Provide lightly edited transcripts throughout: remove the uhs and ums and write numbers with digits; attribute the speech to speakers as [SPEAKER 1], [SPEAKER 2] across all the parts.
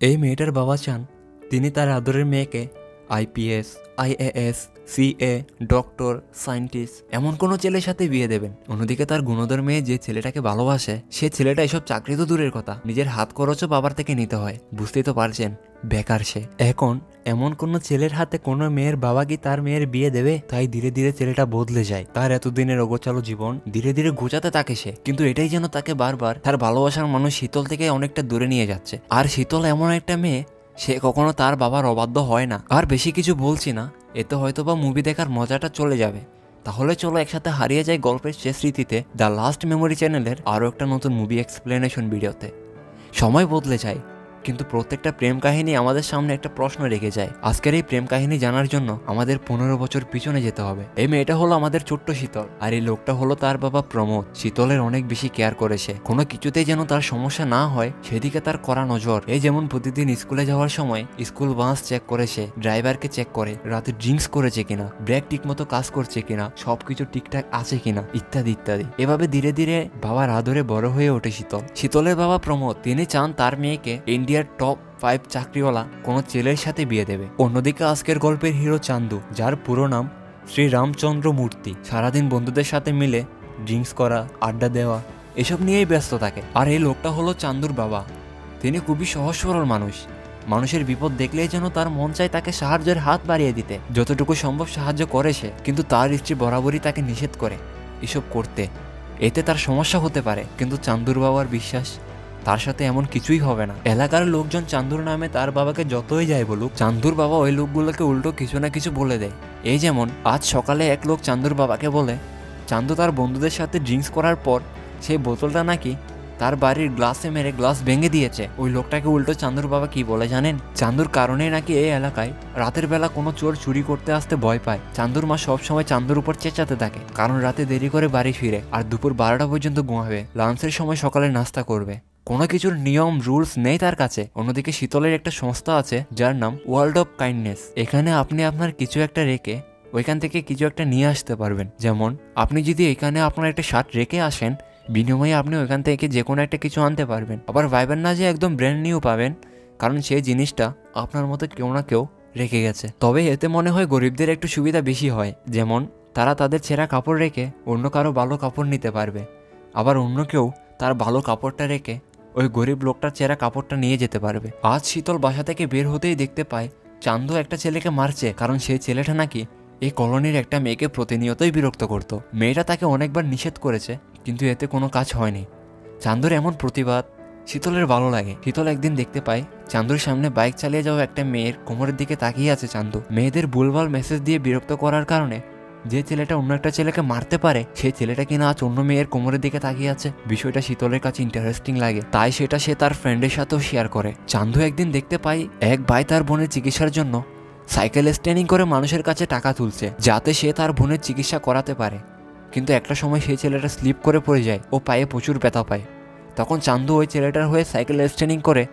[SPEAKER 1] এই মেয়েটার বাবা চান তিনি তার আদরের মেয়েকে IPS, IAS, CA, doctor, scientist এমন কোনো ছেলের সাথে বিয়ে দেবেন। অন্যদিকে তার গুণধর মেয়ে যে ছেলেটাকে ভালোবাসে সে ছেলেটা এসব চাকরি তো দূরের কথা, নিজের হাত খরচও বাবার থেকে নিতে হয়। বুঝতেই তো পারছেন বেকার সে। এখন এমন কোনো ছেলের হাতে কোনো মেয়ের বাবা কি তার মেয়ের বিয়ে দেবে? তাই ধীরে ধীরে ছেলেটা বদলে যায়। তার এতদিনের অগোছালো জীবন ধীরে ধীরে গোছাতে থাকে সে, কিন্তু এটাই যেন তাকে বারবার তার ভালোবাসার মানুষ শীতল থেকে অনেকটা দূরে নিয়ে যাচ্ছে। আর শীতল এমন একটা মেয়ে, সে কখনো তার বাবার অবাধ্য হয় না। আর বেশি কিছু বলছি না, এতে হয়তো বা মুভি দেখার মজাটা চলে যাবে। তাহলে চলো একসাথে হারিয়ে যায় গল্পের শেষ স্মৃতিতে দ্য লাস্ট মেমোরি চ্যানেলের আরও একটা নতুন মুভি এক্সপ্লেনেশন ভিডিওতে। সময় বদলে যায়, কিন্তু প্রত্যেকটা প্রেম কাহিনী আমাদের সামনে একটা প্রশ্ন রেখে যায়। আজকের এই প্রেম কাহিনী জানার জন্য আমাদের 15 বছর পিছনে যেতে হবে। এই মেয়েটা হলো আমাদের ছোট্ট শীতল, আর এই লোকটা হলো তার বাবা প্রমোদ। শীতলের অনেক বেশি কেয়ার করেছে, কোনো কিছুতেই যেন তার সমস্যা না হয় সেদিকে তার কড়া নজর। এই যেমন প্রতিদিন স্কুলে যাওয়ার সময় স্কুল বাস চেক করেছে, ড্রাইভারকে চেক করে, রাতে ড্রিঙ্কস করেছে কিনা, ব্রেক ঠিক মতো কাজ করছে কিনা, সবকিছু ঠিকঠাক আছে কিনা, ইত্যাদি ইত্যাদি। এভাবে ধীরে ধীরে বাবার আদরে বড় হয়ে ওঠে শীতল। শীতলের বাবা প্রমোদ তিনি চান তার মেয়েকে ইন্ডিয়ার টপ 5 চাকরিওয়ালা কোনো ছেলের সাথে বিয়ে দেবে। অন্যদিকে আজকের গল্পের হিরো চান্দু, যার পুরো নাম শ্রী রামচন্দ্র মূর্তি, সারাদিন বন্ধুদের সাথে মিলে ড্রিঙ্কস করা, আড্ডা দেওয়া এসব নিয়েই ব্যস্ত থাকে। আর এই লোকটা হলো চান্দুর বাবা। তিনি খুবই সহজ সরল মানুষ। মানুষের বিপদ দেখলেই যেন তার মন চায় তাকে সাহায্যের হাত বাড়িয়ে দিতে। যতটুকু সম্ভব সাহায্য করে সে, কিন্তু তার স্ত্রী বরাবরই তাকে নিষেধ করে এসব করতে। এতে তার সমস্যা হতে পারে, কিন্তু চান্দুর বাবার বিশ্বাস তার সাথে এমন কিছুই হবে না। এলাকার লোকজন চান্দুর নামে তার বাবাকে যতই যায় বলুক, চান্দুর বাবা ওই লোকগুলোকে উল্টো কিছু না কিছু বলে দেয়। এই যেমন আজ সকালে এক লোক চান্দুর বাবাকে বলে চান্দু তার বন্ধুদের সাথে ড্রিঙ্কস করার পর সেই বোতলটা নাকি তার বাড়ির গ্লাসে মেরে গ্লাস ভেঙে দিয়েছে। ওই লোকটাকে উল্টো চান্দুর বাবা কি বলে জানেন? চান্দুর কারণে নাকি এই এলাকায় রাতের বেলা কোনো চোর চুরি করতে আসতে ভয় পায়। চান্দুর মা সবসময় চান্দুর উপর চেঁচাতে থাকে, কারণ রাতে দেরি করে বাড়ি ফিরে আর দুপুর 12টা পর্যন্ত ঘুমাবে, লাঞ্চের সময় সকালে নাস্তা করবে। কোনো কিছুর নিয়ম রুলস নেই তার কাছে। অন্যদিকে শীতলের একটা সংস্থা আছে যার নাম ওয়ার্ল্ড অফ কাইন্ডনেস। এখানে আপনি আপনার কিছু একটা রেখে ওইখান থেকে কিছু একটা নিয়ে আসতে পারবেন। যেমন আপনি যদি এখানে আপনার একটা শার্ট রেখে আসেন, বিনিময়ে আপনি ওইখান থেকে যে কোনো একটা কিছু আনতে পারবেন। আবার ভাইবেন না যে একদম ব্র্যান্ড নিউ পাবেন, কারণ সেই জিনিসটা আপনার মতো কেউ না কেউ রেখে গেছে। তবে এতে মনে হয় গরিবদের একটু সুবিধা বেশি হয়, যেমন তারা তাদের ছেঁড়া কাপড় রেখে অন্য কারো ভালো কাপড় নিতে পারবে। আবার অন্য কেউ তার ভালো কাপড়টা রেখে ওই গরিব লোকটার ছেঁড়া কাপড়টা নিয়ে যেতে পারবে। আজ শীতল বাসা থেকে বের হতেই দেখতে পায় চান্দু একটা ছেলেকে মারছে, কারণ সেই ছেলেটা নাকি এই কলোনির একটা মেয়েকে প্রতিনিয়তই বিরক্ত করত। মেয়েটা তাকে অনেকবার নিষেধ করেছে, কিন্তু এতে কোনো কাজ হয়নি। চান্দুর এমন প্রতিবাদ শীতলের ভালো লাগে। শীতল একদিন দেখতে পায় চান্দুর সামনে বাইক চালিয়ে যাওয়া একটা মেয়ের কোমরের দিকে তাকিয়ে আছে চান্দু। মেয়েদের ভুলভাল মেসেজ দিয়ে বিরক্ত করার কারণে যে ছেলেটা অন্য একটা ছেলেকে মারতে পারে, সেই ছেলেটা কিনা আজ অন্য মেয়ের কোমরের দিকে তাকিয়ে আছে। বিষয়টা শীতলের কাছে ইন্টারেস্টিং লাগে, তাই সেটা সে তার ফ্রেন্ডের সাথেও শেয়ার করে। চান্দু একদিন দেখতে পায় এক ভাই তার বোনের চিকিৎসার জন্য সাইকেল স্ট্যান্ডিং করে মানুষের কাছে টাকা তুলছে, যাতে সে তার বোনের চিকিৎসা করাতে পারে। কিন্তু একটা সময় সেই ছেলেটা স্লিপ করে পড়ে যায় ও পায়ে প্রচুর ব্যথা পায়। তখন চান্দু ওই ছেলেটার হয়ে সাইকেল স্ট্যান্ডিং করে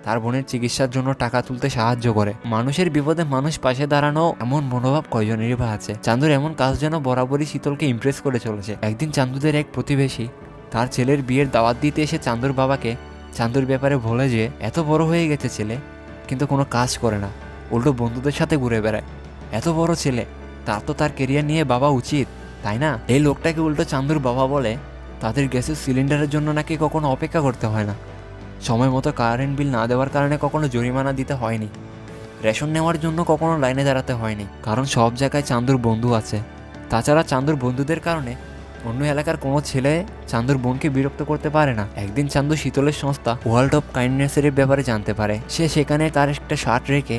[SPEAKER 1] তার বোনের চিকিৎসার জন্য টাকা তুলতে সাহায্য করে। মানুষের বিপদে মানুষ পাশে দাঁড়ানো এমন মনোভাব কয়জনেরই বা আছে। চান্দুর এমন কাজ যেন বরাবরই শীতলকে ইমপ্রেস করে চলেছে। একদিন চান্দুদের এক প্রতিবেশী তার ছেলের বিয়ের দাওয়াত দিতে এসে চান্দুর বাবাকে চান্দুর ব্যাপারে বলে যে এত বড় হয়ে গেছে ছেলে, কিন্তু কোনো কাজ করে না, উল্টো বন্ধুদের সাথে ঘুরে বেড়ায়। এত বড় ছেলে, তার তো তার কেরিয়ার নিয়ে ভাবা উচিত, তাই না? এই লোকটাকে উল্টো চান্দুর বাবা বলে তাদের গ্যাসের সিলিন্ডারের জন্য নাকি কখনো অপেক্ষা করতে হয় না, সময় মতো কারেন্ট বিল না দেওয়ার কারণে কখনো জরিমানা দিতে হয়নি, রেশন নেওয়ার জন্য কখনো লাইনে দাঁড়াতে হয়নি, কারণ সব জায়গায় চান্দুর বন্ধু আছে। তাছাড়া চান্দুর বন্ধুদের কারণে অন্য এলাকার কোনো ছেলে চান্দুর বোনকে বিরক্ত করতে পারে না। একদিন চান্দু শীতলের সংস্থা ওয়ার্ল্ড অফ কাইন্ডনেসের ব্যাপারে জানতে পারে। সে সেখানে তার একটা শার্ট রেখে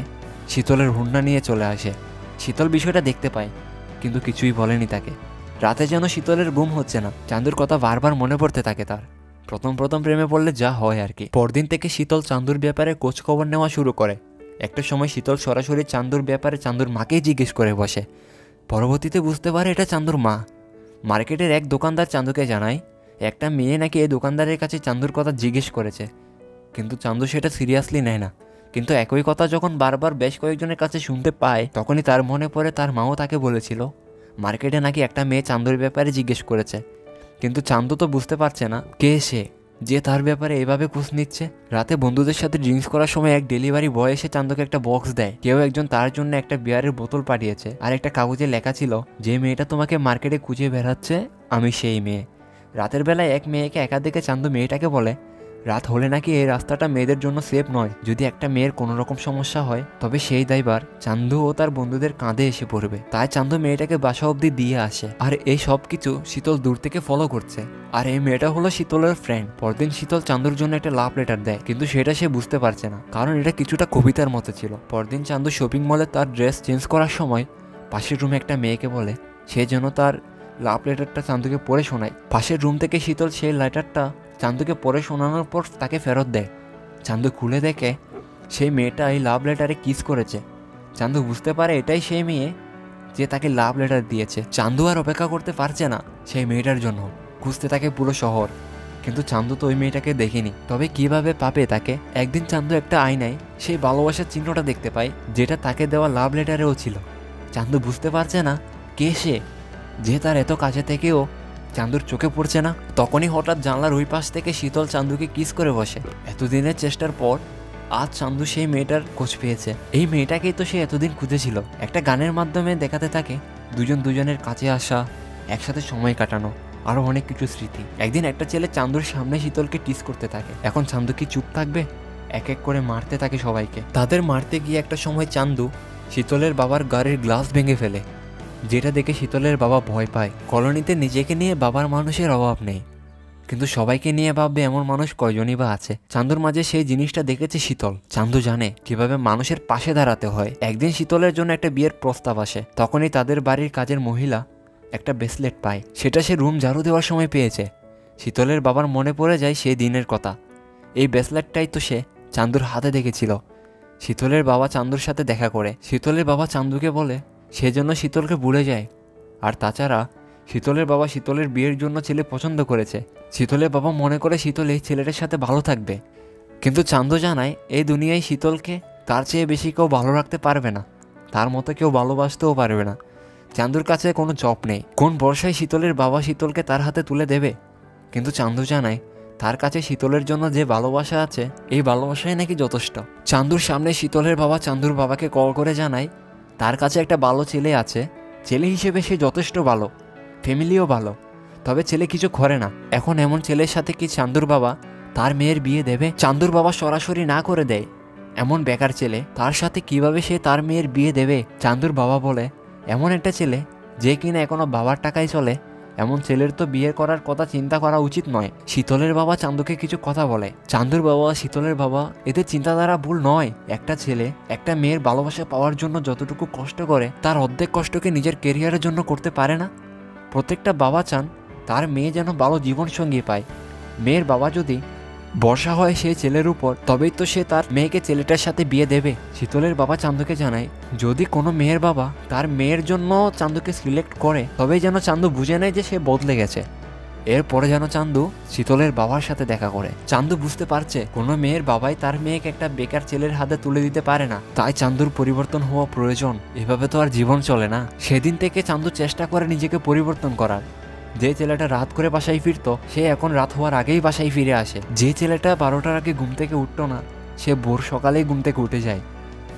[SPEAKER 1] শীতলের হুন্ডা নিয়ে চলে আসে। শীতল বিষয়টা দেখতে পায়, কিন্তু কিছুই বলেনি তাকে। রাতে যেন শীতলের ঘুম হচ্ছে না, চান্দুর কথা বারবার মনে পড়তে থাকে তার। প্রথম প্রথম প্রেমে পড়লে যা হয় আর কি। পরদিন থেকে শীতল চান্দুর ব্যাপারে খোঁজ খবর নেওয়া শুরু করে। একটা সময় শীতল সরাসরি চান্দুর ব্যাপারে চান্দুর মাকেই জিজ্ঞেস করে বসে। পরবর্তীতে বুঝতে পারে এটা চান্দুর মা। মার্কেটের এক দোকানদার চান্দুকে জানায় একটা মেয়ে নাকি এই দোকানদারের কাছে চান্দুর কথা জিজ্ঞেস করেছে, কিন্তু চান্দু সেটা সিরিয়াসলি নেয় না। কিন্তু একই কথা যখন বারবার বেশ কয়েকজনের কাছে শুনতে পায়, তখনই তার মনে পড়ে তার মাও তাকে বলেছিল মার্কেটে নাকি একটা মেয়ে চান্দুর ব্যাপারে জিজ্ঞেস করেছে। কিন্তু চান্দু তো বুঝতে পারছে না কে সে, যে তার ব্যাপারে এভাবে খোঁজ নিচ্ছে। রাতে বন্ধুদের সাথে ড্রিঙ্কস করার সময় এক ডেলিভারি বয় এসে চান্দুকে একটা বক্স দেয়। কেউ একজন তার জন্য একটা বিয়ারের বোতল পাঠিয়েছে, আর একটা কাগজে লেখা ছিল, যে মেয়েটা তোমাকে মার্কেটে খুঁজে বেড়াচ্ছে আমি সেই মেয়ে। রাতের বেলায় এক মেয়েকে একা দেখে চান্দু মেয়েটাকে বলে, রাত হলে নাকি এই রাস্তাটা মেয়েদের জন্য সেফ নয়, যদি একটা মেয়ের কোনো রকম সমস্যা হয় তবে সেই দায়ভার চান্দু ও তার বন্ধুদের কাঁধে এসে পড়বে। তাই চান্দু মেয়েটাকে বাসা অবধি দিয়ে আসে, আর এই সব কিছু শীতল দূর থেকে ফলো করছে। আর এই মেয়েটা হলো শীতলের ফ্রেন্ড। পরদিন শীতল চান্দুর জন্য একটা লাভ লেটার দেয়, কিন্তু সেটা সে বুঝতে পারছে না, কারণ এটা কিছুটা কবিতার মতো ছিল। পরদিন চান্দু শপিং মলে তার ড্রেস চেঞ্জ করার সময় পাশের রুমে একটা মেয়েকে বলে সে যেন তার লাভ লেটারটা চান্দুকে পড়ে শোনায়। পাশের রুম থেকে শীতল সেই লেটারটা চান্দুকে পড়ে শোনানোর পর তাকে ফেরত দেয়। চান্দু খুলে দেখে সেই মেয়েটা এই লাভ লেটারে কিস করেছে। চান্দু বুঝতে পারে এটাই সেই মেয়ে যে তাকে লাভ লেটার দিয়েছে। চান্দু আর অপেক্ষা করতে পারছে না সেই মেয়েটার জন্য, খুঁজতে থাকে পুরো শহর, কিন্তু চান্দু তো ওই মেয়েটাকে দেখেনি। তবে কিভাবে পাবে তাকে? একদিন চান্দু একটা আয়নায় সেই ভালোবাসার চিহ্নটা দেখতে পায়, যেটা তাকে দেওয়া লাভ লেটারেও ছিল। চান্দু বুঝতে পারছে না কে সে, যে তার এত কাছে থেকেও চান্দুর চোখে পড়ছে না। তখনই হঠাৎ জানলার ওই পাশ থেকে শীতল চান্দুকে কিস করে বসে। এতদিনের চেষ্টার পর আজ চান্দু সেই মেয়েটার খোঁজ পেয়েছে। এই মেয়েটাকেই তো সে এতদিন খুঁজেছিল। একটা গানের মাধ্যমে দেখাতে থাকে দুজন দুজনের কাছে আসা, একসাথে সময় কাটানো, আরো অনেক কিছু স্মৃতি। একদিন একটা ছেলে চান্দুর সামনে শীতলকে টিস করতে থাকে। এখন চান্দু কি চুপ থাকবে? এক এক করে মারতে থাকে সবাইকে। তাদের মারতে গিয়ে একটা সময় চান্দু শীতলের বাবার গাড়ির গ্লাস ভেঙে ফেলে, যেটা দেখে শীতলের বাবা ভয় পায়। কলোনিতে নিজেকে নিয়ে বাবার মানুষের অভাব নেই, কিন্তু সবাইকে নিয়ে ভাববে এমন মানুষ কয়জনই বা আছে। চান্দুর মাঝে সেই জিনিসটা দেখেছে শীতল। চান্দু জানে কিভাবে মানুষের পাশে দাঁড়াতে হয়। একদিন শীতলের জন্য একটা বিয়ের প্রস্তাব আসে। তখনই তাদের বাড়ির কাজের মহিলা একটা ব্রেসলেট পায়। সেটা সে রুম ঝাড়ু দেওয়ার সময় পেয়েছে। শীতলের বাবার মনে পড়ে যায় সেই দিনের কথা। এই ব্রেসলেটটাই তো সে চান্দুর হাতে দেখেছিল। শীতলের বাবা চান্দুর সাথে দেখা করে। শীতলের বাবা চান্দুকে বলে সেজন্য শীতলকে ভুলে যায়। আর তাছাড়া শীতলের বাবা শীতলের বিয়ের জন্য ছেলে পছন্দ করেছে। শীতলের বাবা মনে করে শীতল এই ছেলেটার সাথে ভালো থাকবে, কিন্তু চান্দু জানায় এই দুনিয়ায় শীতলকে তার চেয়ে বেশি কেউ ভালো রাখতে পারবে না, তার মতো কেউ ভালোবাসতেও পারবে না। চান্দুর কাছে কোনো জব নেই। কোন বর্ষায় শীতলের বাবা শীতলকে তার হাতে তুলে দেবে? কিন্তু চান্দু জানায় তার কাছে শীতলের জন্য যে ভালোবাসা আছে, এই ভালোবাসাই নাকি যথেষ্ট। চান্দুর সামনে শীতলের বাবা চান্দুর বাবাকে কল করে জানায় তার কাছে একটা ভালো ছেলে আছে। ছেলে হিসেবে সে যথেষ্ট ভালো, ফ্যামিলিও ভালো, তবে ছেলে কিছু করে না। এখন এমন ছেলের সাথে কি চান্দুর বাবা তার মেয়ের বিয়ে দেবে? চান্দুর বাবা সরাসরি না করে দেয়। এমন বেকার ছেলে, তার সাথে কিভাবে সে তার মেয়ের বিয়ে দেবে? চান্দুর বাবা বলে এমন একটা ছেলে যে কিনা এখনো বাবার টাকায় চলে, এমন ছেলের তো বিয়ে করার কথা চিন্তা করা উচিত নয়। শীতলের বাবা চান্দুকে কিছু কথা বলে। চান্দুর বাবা শীতলের বাবা এদের চিন্তাধারা ভুল নয়। একটা ছেলে একটা মেয়ের ভালোবাসা পাওয়ার জন্য যতটুকু কষ্ট করে, তার অর্ধেক কষ্টকে নিজের কেরিয়ারের জন্য করতে পারে না? প্রত্যেকটা বাবা চান তার মেয়ে যেন ভালো জীবনসঙ্গী পায়। মেয়ের বাবা যদি ভরসা হয় সেই ছেলের উপর, তবেই তো সে তার মেয়েকে ছেলেটার সাথে বিয়ে দেবে। শীতলের বাবা চান্দুকে জানায় যদি কোনো মেয়ের বাবা তার মেয়ের জন্য চান্দুকে সিলেক্ট করে, তবেই যেন চান্দু বুঝে নেয় যে সে বদলে গেছে। এরপরে যেন চান্দু শীতলের বাবার সাথে দেখা করে। চান্দু বুঝতে পারছে কোনো মেয়ের বাবাই তার মেয়েকে একটা বেকার ছেলের হাতে তুলে দিতে পারে না, তাই চান্দুর পরিবর্তন হওয়া প্রয়োজন। এভাবে তো আর জীবন চলে না। সেদিন থেকে চান্দু চেষ্টা করে নিজেকে পরিবর্তন করার। যে ছেলেটা রাত করে বাসায় ফিরতো, সে এখন রাত হওয়ার আগেই বাসায় ফিরে আসে। যে ছেলেটা 12টার আগে ঘুম থেকে উঠতো না, সে ভোর সকালেই ঘুম থেকে উঠে যায়।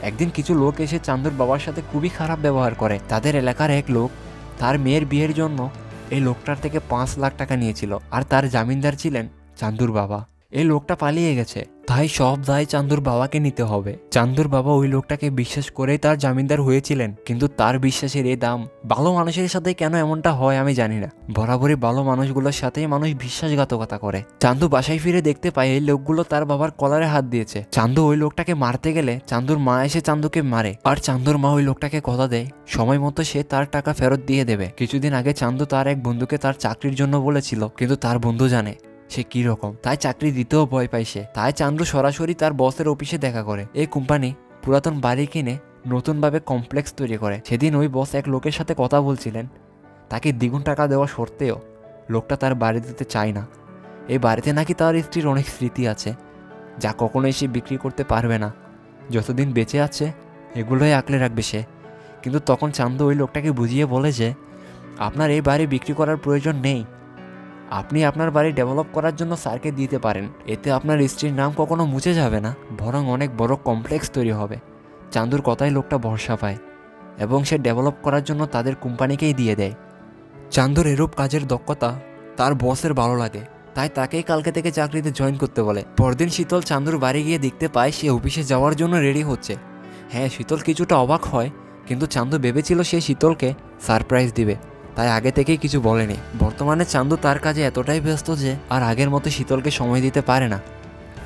[SPEAKER 1] একদিন কিছু লোক এসে চান্দুর বাবার সাথে খুবই খারাপ ব্যবহার করে। তাদের এলাকার এক লোক তার মেয়ের বিয়ের জন্য এই লোকটার থেকে 5 লাখ টাকা নিয়েছিল, আর তার জামিনদার ছিলেন চান্দুর বাবা। এই লোকটা পালিয়ে গেছে, তাই সব দায় চান্দুর বাবাকে নিতে হবে। চান্দুর বাবা ওই লোকটাকে বিশ্বাস করেই তার জামিনদার হয়েছিলেন, কিন্তু তার বিশ্বাসের এই দাম। ভালো মানুষের সাথে কেন এমনটা হয় আমি জানি না। বরাবরই ভালো মানুষগুলোর সাথেই মানুষ বিশ্বাসঘাতকতা করে। চান্দু বাসায় ফিরে দেখতে পায় এই লোকগুলো তার বাবার কলারে হাত দিয়েছে। চান্দু ওই লোকটাকে মারতে গেলে চান্দুর মা এসে চান্দুকে মারে, আর চান্দুর মা ওই লোকটাকে কথা দেয় সময় মতো সে তার টাকা ফেরত দিয়ে দেবে। কিছুদিন আগে চান্দু তার এক বন্ধুকে তার চাকরির জন্য বলেছিল, কিন্তু তার বন্ধু জানে সে কি রকম, তাই চাকরি দিতেও ভয় পায় সে। তাই চান্দু সরাসরি তার বসের অফিসে দেখা করে। এই কোম্পানি পুরাতন বাড়ি কিনে নতুনভাবে কমপ্লেক্স তৈরি করে। সেদিন ওই বস এক লোকের সাথে কথা বলছিলেন, তাকে দ্বিগুণ টাকা দেওয়া সত্ত্বেও লোকটা তার বাড়ি দিতে চায় না। এই বাড়িতে নাকি তার স্ত্রীর অনেক স্মৃতি আছে, যা কখনোই সে বিক্রি করতে পারবে না। যতদিন বেঁচে আছে এগুলোই আঁকলে রাখবে সে। কিন্তু তখন চান্দু ওই লোকটাকে বুঝিয়ে বলে যে আপনার এই বাড়ি বিক্রি করার প্রয়োজন নেই, আপনি আপনার বাড়ি ডেভেলপ করার জন্য স্যারকে দিতে পারেন, এতে আপনার স্ত্রীর নাম কখনো মুছে যাবে না, বরং অনেক বড় কমপ্লেক্স তৈরি হবে। চান্দুর কথায় লোকটা ভরসা পায় এবং সে ডেভেলপ করার জন্য তাদের কোম্পানিকেই দিয়ে দেয়। চান্দুর এরূপ কাজের দক্ষতা তার বসের ভালো লাগে, তাই তাকেই কালকে থেকে চাকরিতে জয়েন করতে বলে। পরদিন শীতল চান্দুর বাড়ি গিয়ে দেখতে পায় সে অফিসে যাওয়ার জন্য রেডি হচ্ছে। হ্যাঁ, শীতল কিছুটা অবাক হয়, কিন্তু চান্দু ভেবেছিল সে শীতলকে সারপ্রাইজ দিবে, তাই আগে থেকেই কিছু বলেনি। বর্তমানে চান্দু তার কাজে এতটাই ব্যস্ত যে আর আগের মতো শীতলকে সময় দিতে পারে না।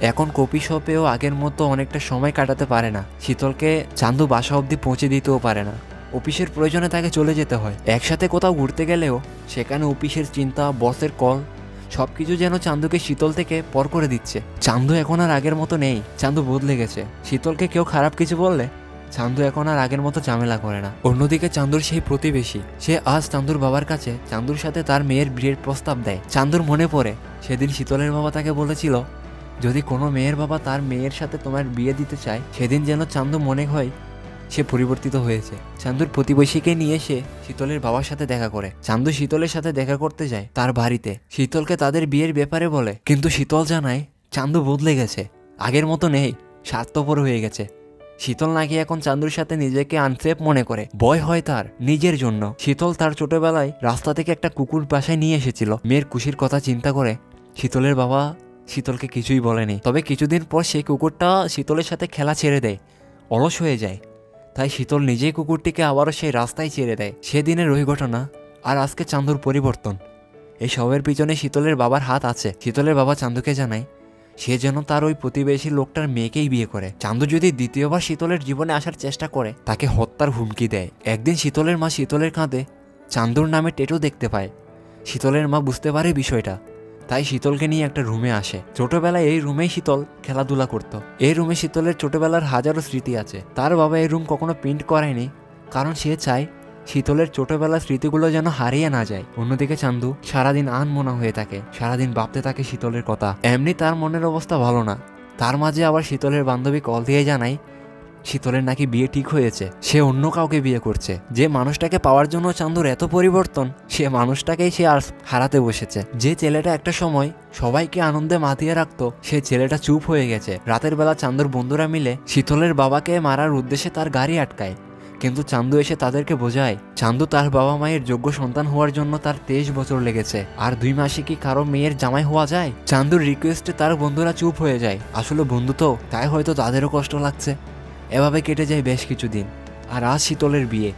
[SPEAKER 1] এখন কফি শপেও আগের মতো অনেকটা সময় কাটাতে পারে না। শীতলকে চান্দু বাসা অবধি পৌঁছে দিতেও পারে না, অফিসের প্রয়োজনে তাকে চলে যেতে হয়। একসাথে কোথাও ঘুরতে গেলেও সেখানে অফিসের চিন্তা, বসের কল, সবকিছু যেন চান্দুকে শীতল থেকে পর করে দিচ্ছে। চান্দু এখন আর আগের মতো নেই, চান্দু বদলে গেছে। শীতলকে কেউ খারাপ কিছু বললে চান্দু এখন আর আগের মতো ঝামেলা করে না। অন্যদিকে চান্দুর সেই প্রতিবেশী, সে আজ চান্দুর বাবার কাছে চান্দুর সাথে তার মেয়ের বিয়ের প্রস্তাব দেয়। চান্দুর মনে পড়ে সেদিন শীতলের বাবা তাকে বলেছিল, যদি কোনো মেয়ের বাবা তার মেয়ের সাথে তোমার বিয়ে দিতে চায়, সেদিন যেন চান্দু মনে হয় সে পরিবর্তিত হয়েছে। চান্দুর প্রতিবেশীকে নিয়ে সে শীতলের বাবার সাথে দেখা করে। চান্দু শীতলের সাথে দেখা করতে যায় তার বাড়িতে, শীতলকে তাদের বিয়ের ব্যাপারে বলে, কিন্তু শীতল জানায় চান্দু বদলে গেছে, আগের মতো নেই, স্বার্থপর হয়ে গেছে। শীতল নাকি এখন চান্দুর সাথে নিজেকে আনসেফ মনে করে, ভয় হয় তার নিজের জন্য। শীতল তার ছোটবেলায় রাস্তা থেকে একটা কুকুর বাসায় নিয়ে এসেছিল। মেয়ের খুশির কথা চিন্তা করে শীতলের বাবা শীতলকে কিছুই বলেনি। তবে কিছুদিন পর সেই কুকুরটা শীতলের সাথে খেলা ছেড়ে দেয়, অলস হয়ে যায়। তাই শীতল নিজেই কুকুরটিকে আবারও সেই রাস্তায় ছেড়ে দেয়। সেদিনের ওই ঘটনা আর আজকে চান্দুর পরিবর্তন, এই সবের পিছনে শীতলের বাবার হাত আছে। শীতলের বাবা চান্দুকে জানায় সে যেন তার ওই প্রতিবেশী লোকটার মেয়েকেই বিয়ে করে। চান্দু যদি দ্বিতীয়বার শীতলের জীবনে আসার চেষ্টা করে তাকে হত্যার হুমকি দেয়। একদিন শীতলের মা শীতলের কাঁধে চান্দুর নামে টেটু দেখতে পায়। শীতলের মা বুঝতে পারে বিষয়টা, তাই শীতলকে নিয়ে একটা রুমে আসে। ছোটবেলায় এই রুমেই শীতল খেলাধুলা করত। এই রুমে শীতলের ছোটবেলার হাজারো স্মৃতি আছে। তার বাবা এই রুম কখনো প্রিন্ট করায়নি, কারণ সে চায় শীতলের ছোটবেলার স্মৃতিগুলো যেন হারিয়ে না যায়। অন্যদিকে চান্দু সারাদিন আনমনা হয়ে থাকে, সারাদিন ভাবতে থাকে শীতলের কথা। এমনি তার মনের অবস্থা ভালো না। তার মাঝে আবার শীতলের বান্ধবী কল দিয়ে জানায় শীতলের নাকি বিয়ে ঠিক হয়েছে, সে অন্য কাউকে বিয়ে করছে। যে মানুষটাকে পাওয়ার জন্য চান্দুর এত পরিবর্তন, সে মানুষটাকেই সে আর হারাতে বসেছে। যে ছেলেটা একটা সময় সবাইকে আনন্দে মাতিয়ে রাখতো, সে ছেলেটা চুপ হয়ে গেছে। রাতের বেলা চান্দুর বন্ধুরা মিলে শীতলের বাবাকে মারার উদ্দেশ্যে তার গাড়ি আটকায়, কিন্তু চান্দু এসে তাদেরকে বোঝায় চান্দু তার বাবা মায়ের যোগ্য সন্তান হওয়ার জন্য তার 23 বছর লেগেছে, আর 2 মাসে কি কারো মেয়ের জামাই হওয়া যায়? চান্দুর রিকোয়েস্টে তার বন্ধুরা চুপ হয়ে যায়। আসলে বন্ধু তো, তাই হয়তো তাদেরও কষ্ট লাগছে। এভাবে কেটে যায় বেশ কিছুদিন। আর আজ শীতলের বিয়ে।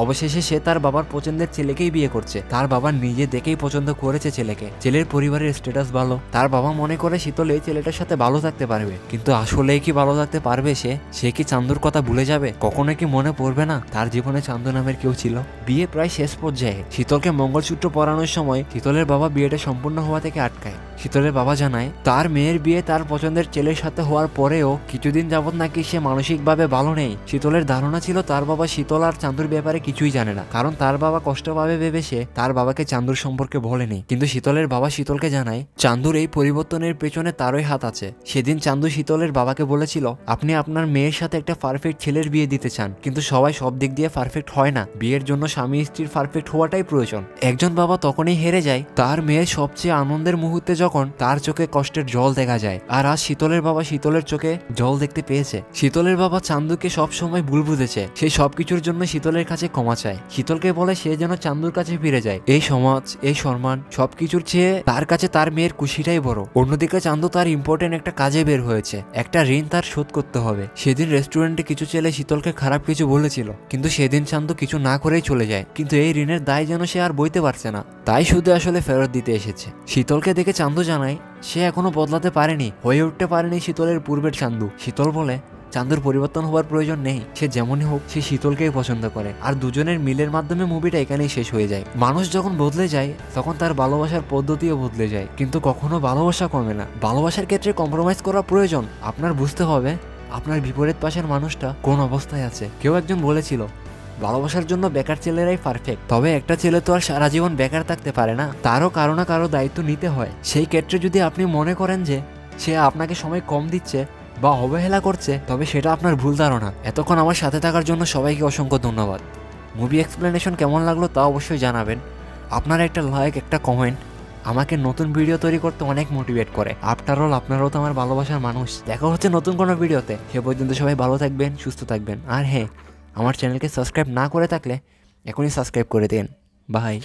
[SPEAKER 1] অবশেষে সে তার বাবার পছন্দের ছেলেকেই বিয়ে করছে। তার বাবা নিজে দেখেই পছন্দ করেছে ছেলেকে। ছেলের পরিবারের স্ট্যাটাস ভালো। তার বাবা মনে করে শীতল এই ছেলেটার সাথে ভালো থাকতে পারবে, কিন্তু আসলেই কি ভালো থাকতে পারবে? সে কি চান্দুর কথা ভুলে যাবে? কখনো কি মনে পড়বে না তার জীবনে চান্দু নামের কেউ ছিল? বিয়ে প্রায় শেষ পর্যায়ে। শীতলকে মঙ্গলসূত্র পরানোর সময় শীতলের বাবা বিয়েটা সম্পূর্ণ হওয়া থেকে আটকায়। শীতলের বাবা জানায় তার মেয়ের বিয়ে তার পছন্দের ছেলের সাথে হওয়ার পরেও কিছুদিন যাবত নাকি সে মানসিকভাবে ভালো নেই। শীতলের ধারণা ছিল তার বাবা শীতল আর চান্দুর ব্যাপারে কিছুই জানে না, কারণ তার বাবা কষ্ট পাবে ভেবে সে তার বাবাকে চান্দুর সম্পর্কে বলেনি। কিন্তু শীতলের বাবা শীতলকে জানায় চান্দুর এই পরিবর্তনের পেছনে তারই হাত আছে। সেদিন চান্দু শীতলের বাবাকে বলেছিল, আপনি আপনার মেয়ের সাথে একটা পারফেক্ট ছেলের বিয়ে দিতে চান, কিন্তু সবাই সব দিক দিয়ে পারফেক্ট হয় না। বিয়ের জন্য স্বামী স্ত্রীর পারফেক্ট হওয়াটাই প্রয়োজন। একজন বাবা তখনই হেরে যায় তার মেয়ের সবচেয়ে আনন্দের মুহূর্তে, যখন তার চোখে কষ্টের জল দেখা যায়। আর আজ শীতলের বাবা শীতলের চোখে জল দেখতে পেয়েছে। শীতলের বাবা চান্দুকে সব সময় ভুল বুঝেছে। সেই সবকিছুর জন্য শীতলের কাছে ক্ষমা চায়। শীতলকে বলে সে যেন চান্দুর কাছে ফিরে যায়। এই সমাজ, এই সম্মান, সবকিছুর চেয়ে তার কাছে তার মেয়ের খুশিটাই বড়। অন্যদিকে চান্দু তার ইম্পর্টেন্ট একটা কাজে বের হয়েছে। একটা ঋণ তার শোধ করতে হবে। সেদিন রেস্টুরেন্টে কিছু ছেলে শীতলকে খারাপ কিছু বলেছিল, কিন্তু সেদিন চান্দু কিছু না করেই চলে যায়। কিন্তু এই ঋণের দায় যেন সে আর বইতে পারছে না, তাই শুধু আসলে ফেরত দিতে এসেছে। শীতলকে দেখে চান্দু জানায় সে এখনো বদলাতে পারেনি, হয়ে উঠতে পারেনি শীতলের পূর্বের চান্দু। শীতল বলে চান্দুর পরিবর্তন হওয়ার প্রয়োজন নেই, সে যেমনই হোক সে শীতলকেই পছন্দ করে। আর দুজনের মিলের মাধ্যমে মুভিটা এখানেই শেষ হয়ে যায়। মানুষ যখন বদলে যায় তখন তার ভালোবাসার পদ্ধতিও বদলে যায়, কিন্তু কখনো ভালোবাসা কমে না। ভালোবাসার ক্ষেত্রে কম্প্রোমাইজ করা প্রয়োজন। আপনার বুঝতে হবে আপনার বিপরীত পাশের মানুষটা কোন অবস্থায় আছে। কেউ একজন বলেছিল ভালোবাসার জন্য বেকার ছেলেরাই পারফেক্ট। তবে একটা ছেলে তো আর সারা জীবন বেকার থাকতে পারে না, তারও কারো না কারো দায়িত্ব নিতে হয়। সেই ক্ষেত্রে যদি আপনি মনে করেন যে সে আপনাকে সময় কম দিচ্ছে বা অবহেলা করছে, তবে সেটা আপনার ভুল ধারণা। এতক্ষণ আমার সাথে থাকার জন্য সবাইকে অসংখ্য ধন্যবাদ। মুভি এক্সপ্লেনেশন কেমন লাগলো তা অবশ্যই জানাবেন। আপনার একটা লাইক, একটা কমেন্ট আমাকে নতুন ভিডিও তৈরি করতে অনেক মোটিভেট করে। আফটার অল আপনারাও তো আমার ভালোবাসার মানুষ। দেখা হচ্ছে নতুন কোনো ভিডিওতে, সে পর্যন্ত সবাই ভালো থাকবেন, সুস্থ থাকবেন। আর হ্যাঁ, আমার চ্যানেলকে সাবস্ক্রাইব না করে থাকলে এখনই সাবস্ক্রাইব করে দিন। বাই।